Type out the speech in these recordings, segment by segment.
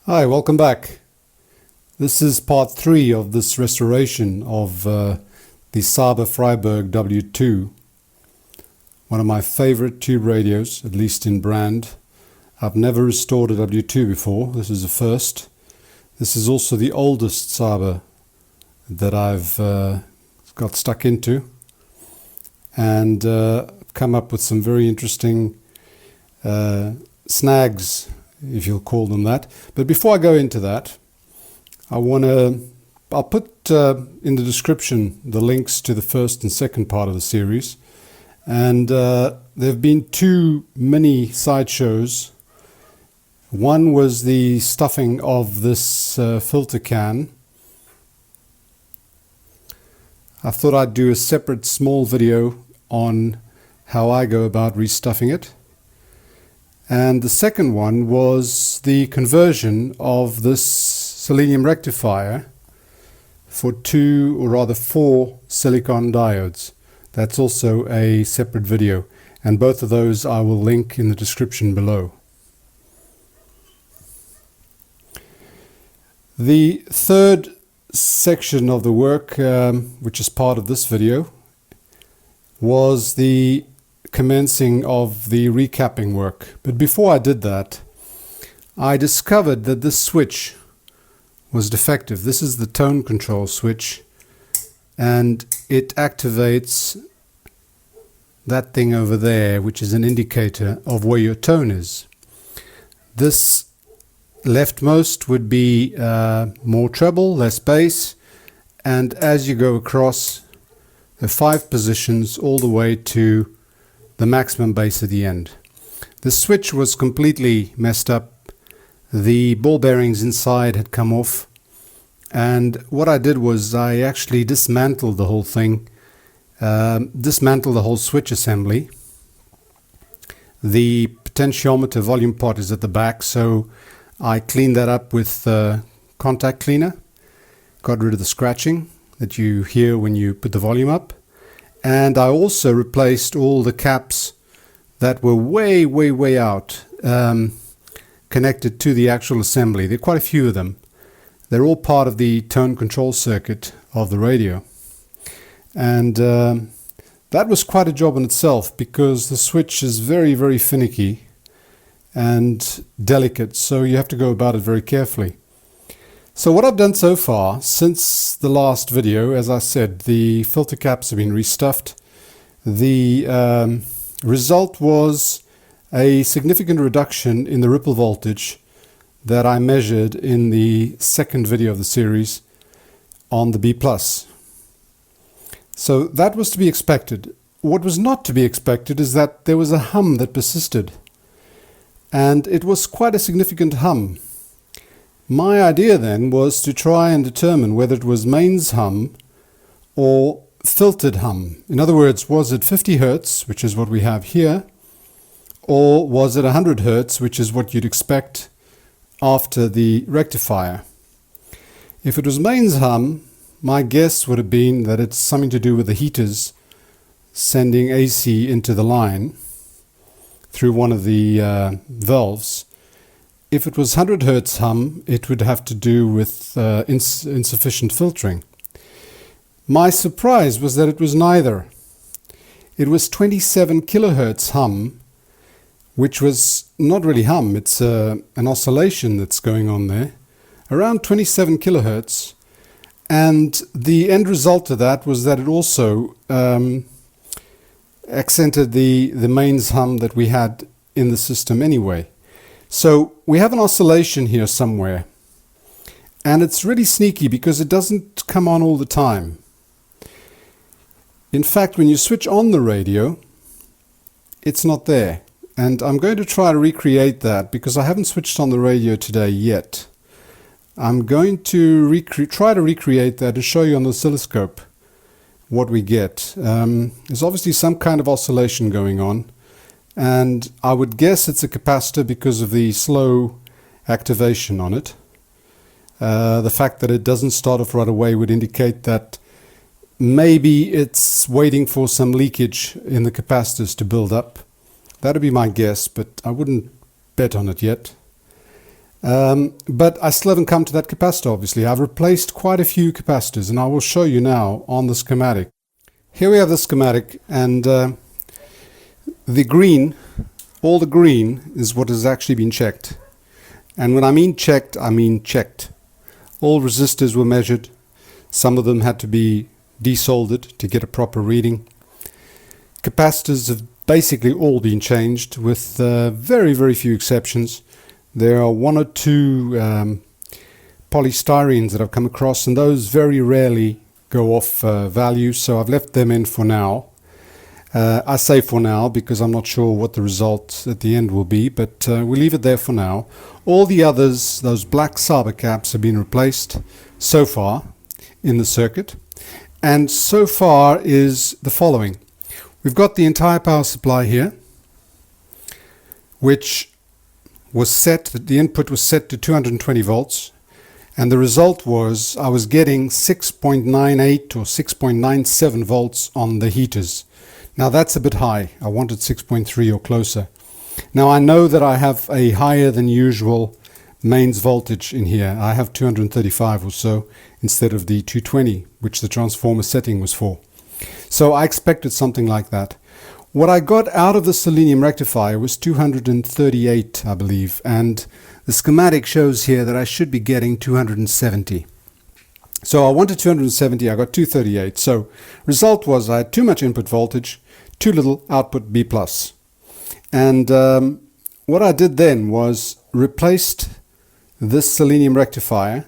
Hi, welcome back. This is part 3 of this restoration of the Saba Freiburg W2, one of my favorite tube radios, at least in brand. I've never restored a W2 before. This is the first. This is also the oldest Saba that I've got stuck into, and come up with some very interesting snags, if you'll call them that. But before I go into that, I'll put in the description the links to the first and second part of the series. And there have been 2 mini sideshows. One was the stuffing of this filter can. I thought I'd do a separate small video on how I go about restuffing it. And the second one was the conversion of this Selenium rectifier for 2, or rather 4 silicon diodes. That's also a separate video, and both of those I will link in the description below. The third section of the work, which is part of this video, was the commencing of the recapping work. But before I did that, I discovered that this switch was defective. This is the tone control switch, and it activates that thing over there, which is an indicator of where your tone is. This leftmost would be more treble, less bass, and as you go across the 5 positions all the way to the maximum bass at the end. The switch was completely messed up. The ball bearings inside had come off, and what I did was I actually dismantled the whole thing, dismantled the whole switch assembly. The potentiometer volume pot is at the back, so I cleaned that up with contact cleaner, got rid of the scratching that you hear when you put the volume up. And I also replaced all the caps that were way out, connected to the actual assembly. There are quite a few of them. They're all part of the tone control circuit of the radio. And that was quite a job in itself, because the switch is very finicky and delicate, so you have to go about it very carefully. So what I've done so far, since the last video, as I said, the filter caps have been restuffed. The result was a significant reduction in the ripple voltage that I measured in the second video of the series on the B+. So that was to be expected. What was not to be expected is that there was a hum that persisted, and it was quite a significant hum. My idea then was to try and determine whether it was mains hum or filtered hum. In other words, was it 50 Hertz, which is what we have here, or was it 100 Hertz, which is what you'd expect after the rectifier? If it was mains hum, my guess would have been that it's something to do with the heaters sending AC into the line through one of the valves. If it was 100 Hertz hum, it would have to do with insufficient filtering. My surprise was that it was neither. It was 27 kilohertz hum, which was not really hum, it's an oscillation that's going on there, around 27 kilohertz. And the end result of that was that it also accented the mains hum that we had in the system anyway. So we have an oscillation here somewhere, and it's really sneaky because it doesn't come on all the time. In fact, when you switch on the radio, it's not there. And I'm going to try to recreate that, because I haven't switched on the radio today yet. I'm going to try to recreate that to show you on the oscilloscope what we get. There's obviously some kind of oscillation going on. And I would guess it's a capacitor because of the slow activation on it. The fact that it doesn't start off right away would indicate that maybe it's waiting for some leakage in the capacitors to build up. That would be my guess, but I wouldn't bet on it yet. But I still haven't come to that capacitor, obviously. I've replaced quite a few capacitors, and I will show you now on the schematic. Here we have the schematic, and the green, all the green is what has actually been checked. And when I mean checked, I mean checked. All resistors were measured. Some of them had to be desoldered to get a proper reading. Capacitors have basically all been changed, with very, very few exceptions. There are one or two polystyrenes that I've come across, and those very rarely go off value, so I've left them in for now. I say for now because I'm not sure what the result at the end will be, but we'll leave it there for now. All the others, those black Saba caps, have been replaced so far in the circuit, and so far is the following. We've got the entire power supply here, which was set, the input was set to 220 volts, and the result was I was getting 6.98 or 6.97 volts on the heaters. Now that's a bit high. I wanted 6.3 or closer. Now I know that I have a higher than usual mains voltage in here. I have 235 or so instead of the 220, which the transformer setting was for. So I expected something like that. What I got out of the Selenium rectifier was 238, I believe, and the schematic shows here that I should be getting 270. So I wanted 270, I got 238. So result was I had too much input voltage, too little output B+. And what I did then was replaced this Selenium rectifier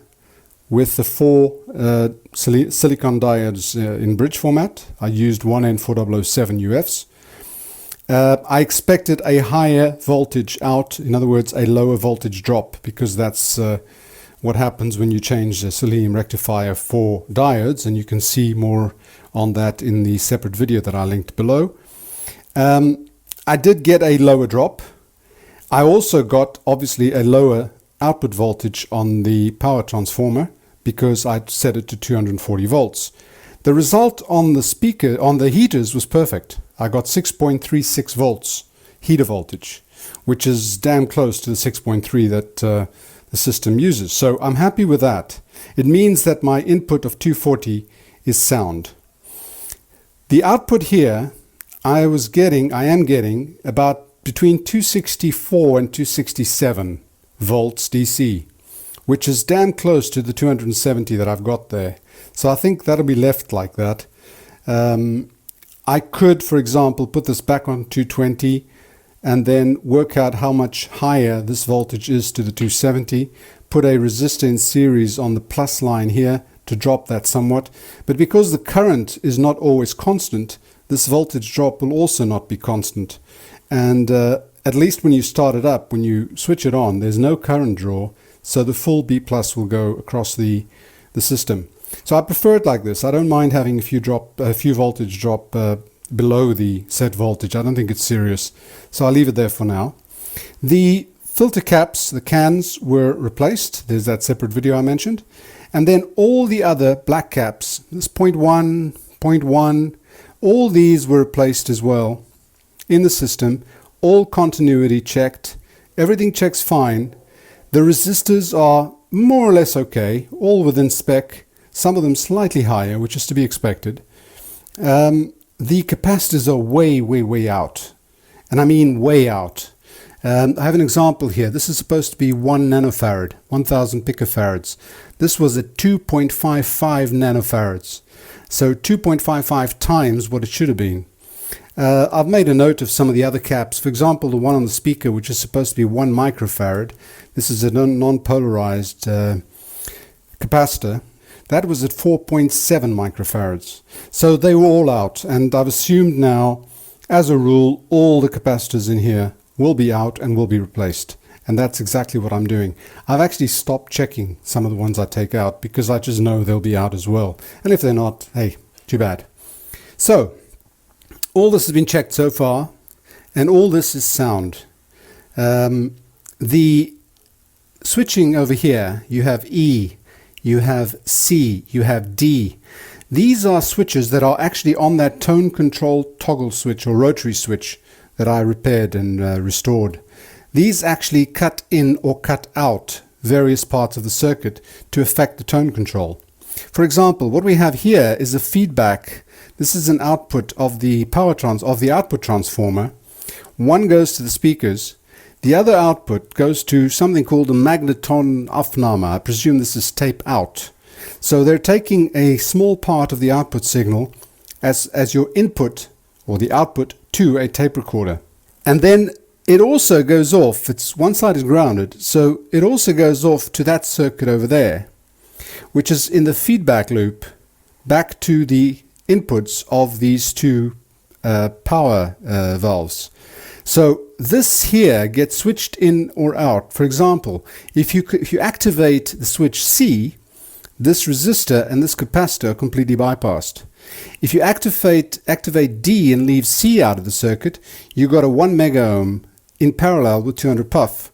with the four silicon diodes in bridge format. I used 1N4007 UFs. I expected a higher voltage out, in other words, a lower voltage drop, because that's what happens when you change the Selenium rectifier for diodes, and you can see more on that in the separate video that I linked below. I did get a lower drop. I also got, obviously, a lower output voltage on the power transformer because I'd set it to 240 volts. The result on the speaker, on the heaters, was perfect. I got 6.36 volts heater voltage, which is damn close to the 6.3 that the system uses. So I'm happy with that. It means that my input of 240 is sound. The output here, I am getting about between 264 and 267 volts DC, which is damn close to the 270 that I've got there. So I think that'll be left like that. I could, for example, put this back on 220 and then work out how much higher this voltage is to the 270, put a resistor in series on the plus line here to drop that somewhat. But because the current is not always constant, this voltage drop will also not be constant. And at least when you start it up, when you switch it on, there's no current draw, so the full B+ will go across the system. So I prefer it like this. I don't mind having a few voltage drop below the set voltage. I don't think it's serious. So I'll leave it there for now. The filter caps, the cans, were replaced. There's that separate video I mentioned. And then all the other black caps, this 0.1, 0.1, all these were replaced as well in the system. All continuity checked. Everything checks fine. The resistors are more or less okay, all within spec. Some of them slightly higher, which is to be expected. The capacitors are way, way, way out. And I mean way out. I have an example here. This is supposed to be 1 nanofarad, 1000 picofarads. This was at 2.55 nanofarads. So 2.55 times what it should have been. I've made a note of some of the other caps. For example, the one on the speaker, which is supposed to be 1 microfarad. This is a non-polarized capacitor. That was at 4.7 microfarads. So they were all out, and I've assumed now, as a rule, all the capacitors in here will be out and will be replaced. And that's exactly what I'm doing. I've actually stopped checking some of the ones I take out because I just know they'll be out as well. And if they're not, hey, too bad. So, all this has been checked so far, and all this is sound. The switching over here, you have E, you have C, you have D. These are switches that are actually on that tone control toggle switch or rotary switch that I repaired and restored. These actually cut in or cut out various parts of the circuit to affect the tone control. For example, what we have here is a feedback. This is an output of the output transformer. One goes to the speakers. The other output goes to something called a Magnetonaufnahme. I presume this is tape out. So they're taking a small part of the output signal as your input or the output to a tape recorder. And then it also goes off. One side is grounded, so it also goes off to that circuit over there, which is in the feedback loop back to the inputs of these two power valves. So this here gets switched in or out. For example, if you activate the switch C, this resistor and this capacitor are completely bypassed. If you activate D and leave C out of the circuit, you got a 1 mega ohm in parallel with 200 puff,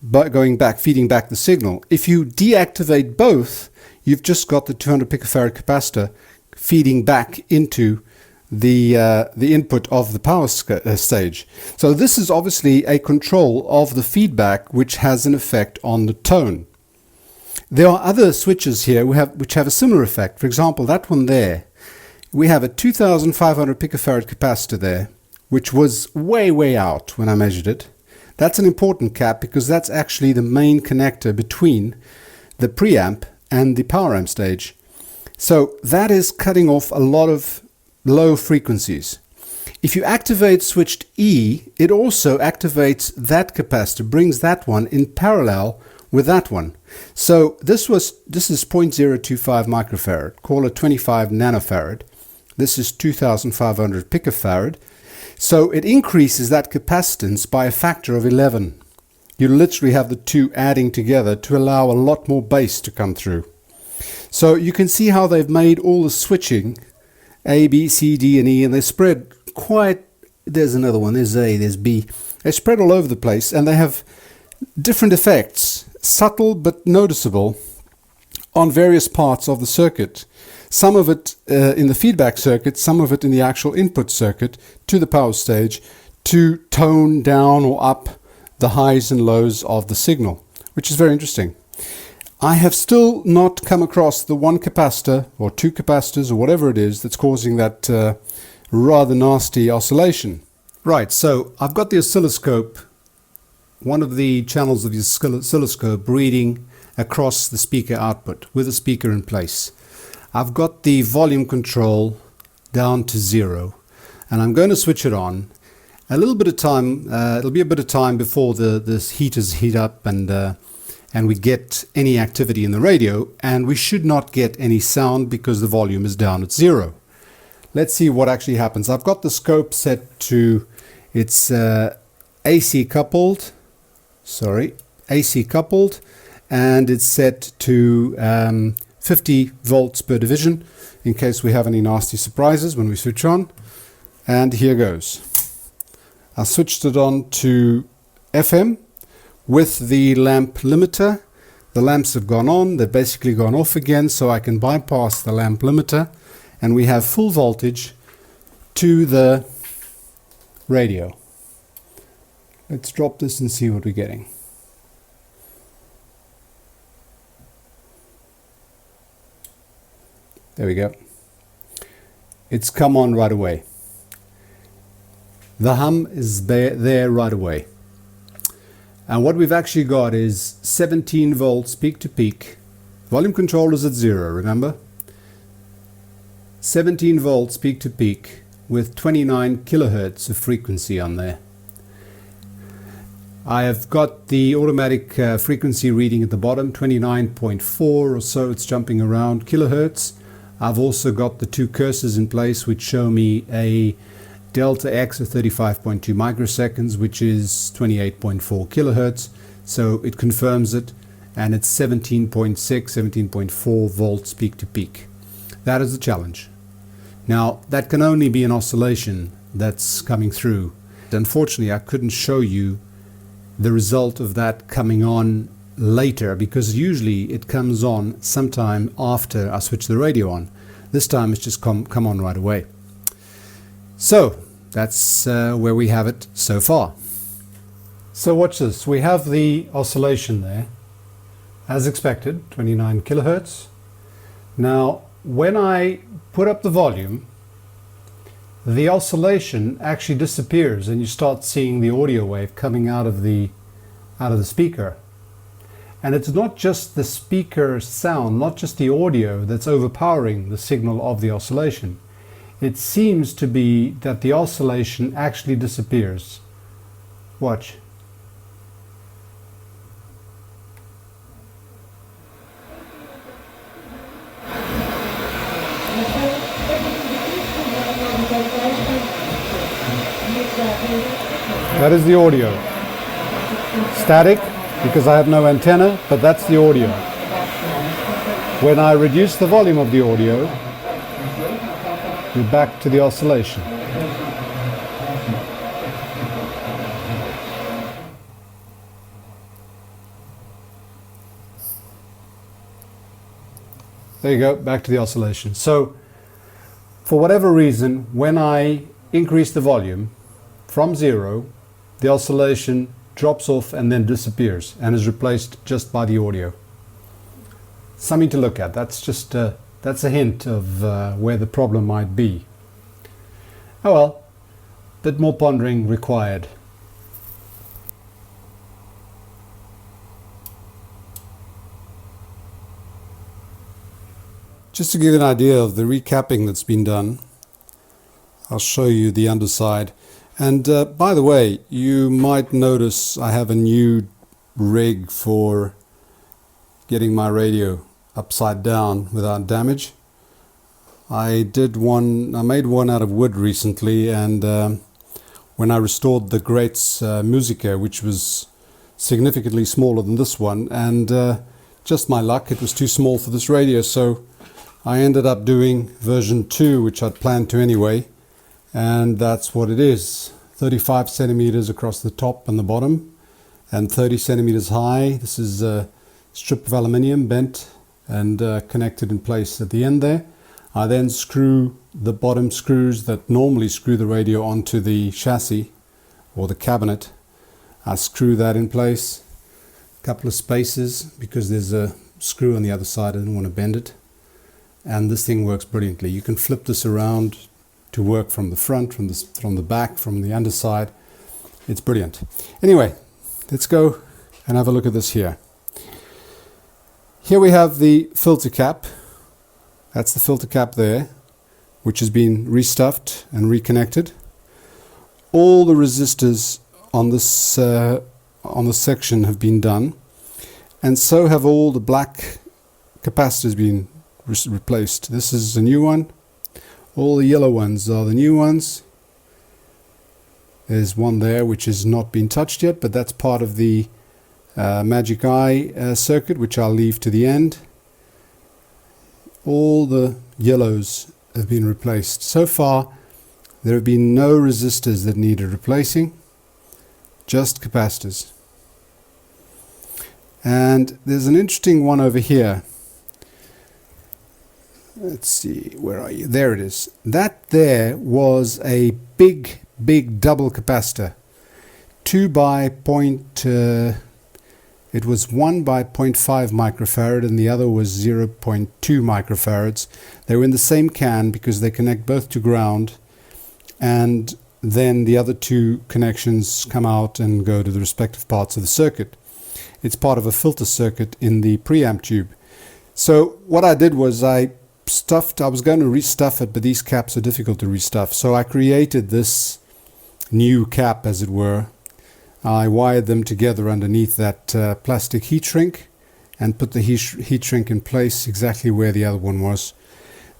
but feeding back the signal. If you deactivate both, you've just got the 200 picofarad capacitor feeding back into the input of the power stage. So this is obviously a control of the feedback, which has an effect on the tone. There are other switches here which have a similar effect. For example, that one there, we have a 2500 picofarad capacitor there, which was way out when I measured it. That's an important cap because that's actually the main connector between the preamp and the power amp stage. So that is cutting off a lot of low frequencies. If you activate switched E, it also activates that capacitor, brings that one in parallel with that one. So this is 0.025 microfarad, call it 25 nanofarad. This is 2500 picofarad. So it increases that capacitance by a factor of 11. You literally have the two adding together to allow a lot more bass to come through. So you can see how they've made all the switching, A, B, C, D, and E, and they spread quite, there's another one, there's A, there's B. They spread all over the place, and they have different effects, subtle but noticeable, on various parts of the circuit. Some of it in the feedback circuit, some of it in the actual input circuit to the power stage to tone down or up the highs and lows of the signal, which is very interesting. I have still not come across the one capacitor or two capacitors or whatever it is that's causing that rather nasty oscillation. Right, so I've got the oscilloscope, one of the channels of the oscilloscope reading across the speaker output with a speaker in place. I've got the volume control down to 0 and I'm going to switch it on. A little bit of time, it'll be a bit of time before the heaters heat up and we get any activity in the radio, and we should not get any sound because the volume is down at 0. Let's see what actually happens. I've got the scope set to it's AC coupled, and it's set to 50 volts per division in case we have any nasty surprises when we switch on. And here goes. I switched it on to FM with the lamp limiter. The lamps have gone on, they've basically gone off again, so I can bypass the lamp limiter and we have full voltage to the radio. Let's drop this and see what we're getting. There we go. It's come on right away. The hum is there right away. And what we've actually got is 17 volts peak to peak. Volume control is at 0, remember? 17 volts peak to peak with 29 kilohertz of frequency on there. I have got the automatic frequency reading at the bottom, 29.4 or so, it's jumping around kilohertz. I've also got the two cursors in place which show me a delta X of 35.2 microseconds, which is 28.4 kilohertz. So it confirms it, and it's 17.6, 17.4 volts peak to peak. That is the challenge. Now, that can only be an oscillation that's coming through. Unfortunately, I couldn't show you the result of that coming on later, because usually it comes on sometime after I switch the radio on. This time it's just come on right away. So that's where we have it so far. So watch this. We have the oscillation there. as expected, 29 kilohertz. Now, when I put up the volume, the oscillation actually disappears and you start seeing the audio wave coming out of the speaker. And it's not just the speaker sound, not just the audio that's overpowering the signal of the oscillation. It seems to be that the oscillation actually disappears. Watch. That is the audio. Static, because I have no antenna, but that's the audio. When I reduce the volume of the audio, we're back to the oscillation. There you go, back to the oscillation. So, for whatever reason, when I increase the volume from 0, the oscillation drops off and then disappears and is replaced just by the audio. Something to look at. That's just that's a hint of where the problem might be. Oh well, a bit more pondering required. Just to give you an idea of the recapping that's been done, I'll show you the underside. And by the way, you might notice I have a new rig for getting my radio upside down without damage. I made one out of wood recently, and when I restored the Greats Musica, which was significantly smaller than this one, and just my luck, it was too small for this radio, so I ended up doing version 2, which I'd planned to anyway. And that's what it is, 35 centimeters across the top and the bottom and 30 centimeters high. This is a strip of aluminium bent and connected in place at the end there. I then screw the bottom screws that normally screw the radio onto the chassis or the cabinet. I screw that in place, a couple of spaces because there's a screw on the other side. I didn't want to bend it, and this thing works brilliantly. You can flip this around to work from the front, from the back, from the underside. It's brilliant. Anyway, let's go and have a look at this here. Here we have the filter cap. That's the filter cap there, which has been restuffed and reconnected. All the resistors on this section have been done, and so have all the black capacitors been replaced. This is a new one. All the yellow ones are the new ones. There's one there which has not been touched yet, but that's part of the Magic Eye circuit, which I'll leave to the end. All the yellows have been replaced. So far, there have been no resistors that needed replacing, just capacitors. And there's an interesting one over here. Let's see, where are you? There it is. That there was a big double capacitor. 1 by 0.5 microfarad and the other was 0.2 microfarads. They were in the same can because they connect both to ground, and then the other two connections come out and go to the respective parts of the circuit. It's part of a filter circuit in the preamp tube. So what I did was I was going to restuff it, but these caps are difficult to restuff. So I created this new cap, as it were. I wired them together underneath that plastic heat shrink and put the heat shrink in place exactly where the other one was.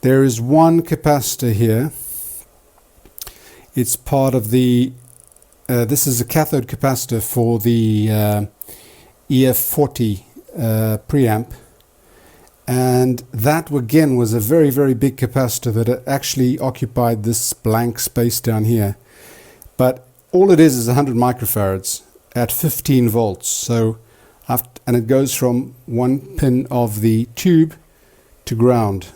There is one capacitor here. It's part of the, this is a cathode capacitor for the EF40 preamp. And that again was a very big capacitor that actually occupied this blank space down here. But all it is 100 microfarads at 15 volts. So, and it goes from one pin of the tube to ground.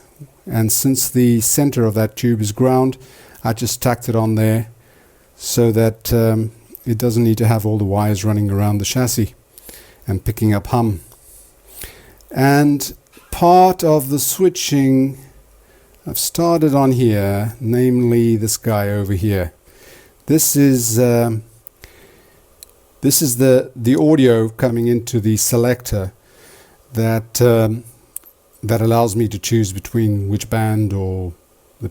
And since the center of that tube is ground, I just tacked it on there so that it doesn't need to have all the wires running around the chassis and picking up hum. And part of the switching I've started on here, namely this guy over here. This is the audio coming into the selector that that allows me to choose between which band or the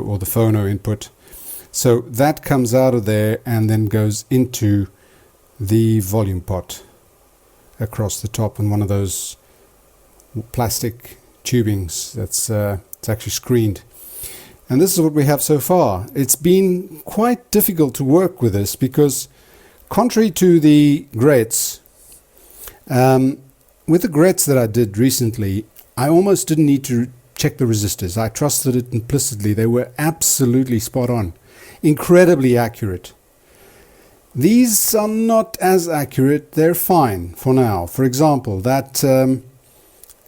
or the phono input. So that comes out of there and then goes into the volume pot across the top on one of those plastic tubings that's it's actually screened. And this is what we have so far. It's been quite difficult to work with this because, contrary to the grets, with the grets that I did recently, I almost didn't need to check the resistors. I trusted it implicitly. They were absolutely spot on, incredibly accurate. These are not as accurate. They're fine for now. For example, that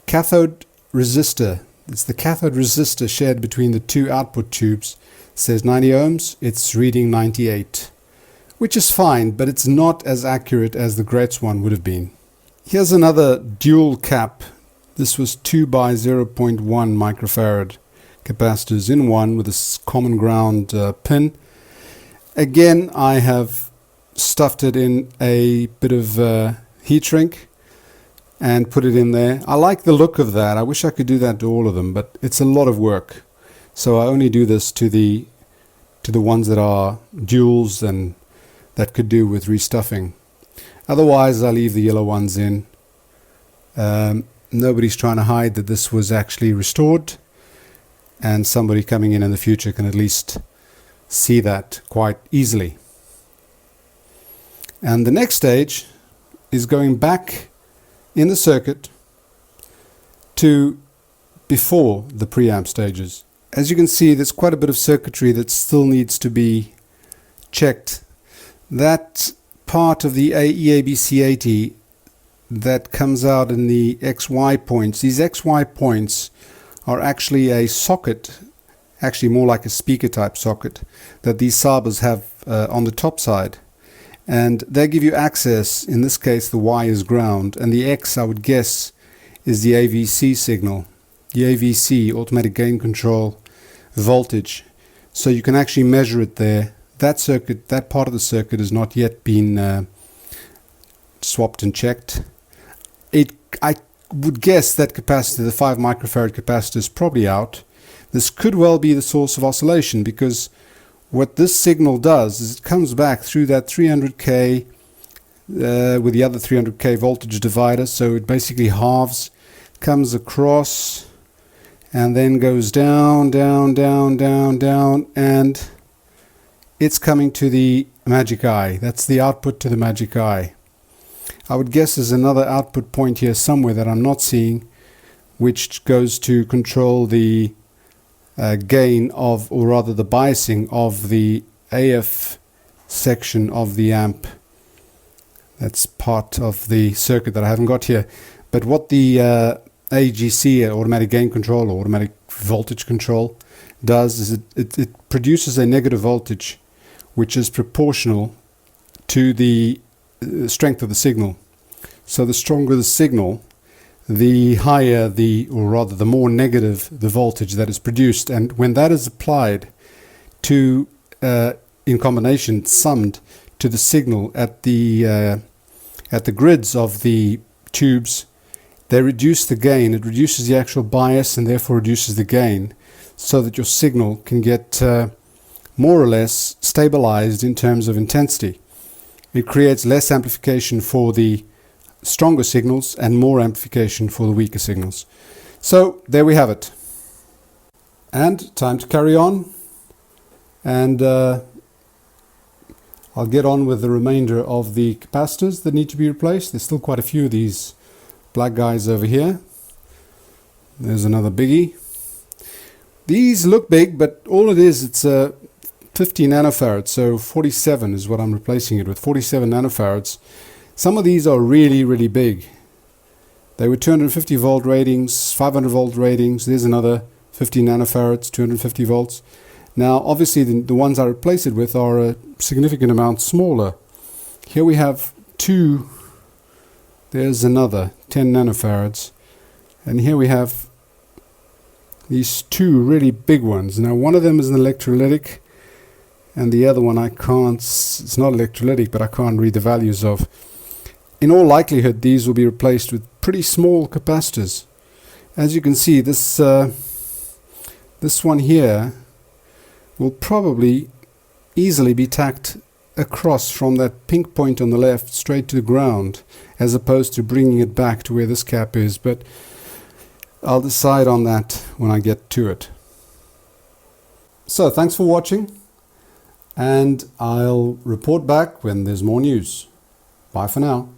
cathode resistor, it's the cathode resistor shared between the two output tubes, says 90 ohms. It's reading 98, which is fine, but it's not as accurate as the Gretz one would have been. Here's another dual cap. This was 2 by 0.1 microfarad capacitors in one with a common ground pin. Again, I have stuffed it in a bit of heat shrink and put it in there. I like the look of that. I wish I could do that to all of them, but it's a lot of work. So I only do this to the ones that are duals and that could do with restuffing. Otherwise, I leave the yellow ones in. Nobody's trying to hide that this was actually restored, and somebody coming in the future can at least see that quite easily. And the next stage is going back in the circuit to before the preamp stages. As you can see, there's quite a bit of circuitry that still needs to be checked. That part of the EABC80 that comes out in the XY points, these XY points are actually a socket, actually more like a speaker type socket that these Sabas have on the top side. And they give you access. In this case, the Y is ground, and the X, I would guess, is the AVC signal. The AVC, automatic gain control voltage. So you can actually measure it there. That circuit, that part of the circuit has not yet been swapped and checked. I would guess that capacitor, the 5 microfarad capacitor, is probably out. This could well be the source of oscillation, because what this signal does is it comes back through that 300k with the other 300k voltage divider, so it basically halves, comes across and then goes down, down, down, down, down, and it's coming to the magic eye. That's the output to the magic eye. I would guess there's another output point here somewhere that I'm not seeing, which goes to control the gain of, or rather the biasing of the AF section of the amp. That's part of the circuit that I haven't got here. But what the AGC, automatic gain control or automatic voltage control, does is it produces a negative voltage which is proportional to the strength of the signal. So the stronger the signal, the higher or rather the more negative the voltage that is produced. And when that is applied to, in combination, summed to the signal at the grids of the tubes, they reduce the gain. It reduces the actual bias and therefore reduces the gain, so that your signal can get more or less stabilized in terms of intensity. It creates less amplification for the stronger signals and more amplification for the weaker signals. So there we have it. And time to carry on, and I'll get on with the remainder of the capacitors that need to be replaced. There's still quite a few of these black guys over here. There's another biggie. These look big, but all it is, it's a 50 nanofarads, so 47 is what I'm replacing it with, 47 nanofarads. Some of these are really, really big. They were 250 volt ratings, 500 volt ratings. There's another 50 nanofarads, 250 volts. Now, obviously, the ones I replace it with are a significant amount smaller. Here we have two. There's another 10 nanofarads. And here we have these two really big ones. Now one of them is an electrolytic, and the other one I can't, it's not electrolytic, but I can't read the values of. In all likelihood, these will be replaced with pretty small capacitors. As you can see, this one here will probably easily be tacked across from that pink point on the left straight to the ground, as opposed to bringing it back to where this cap is, but I'll decide on that when I get to it. So thanks for watching, and I'll report back when there's more news. Bye for now.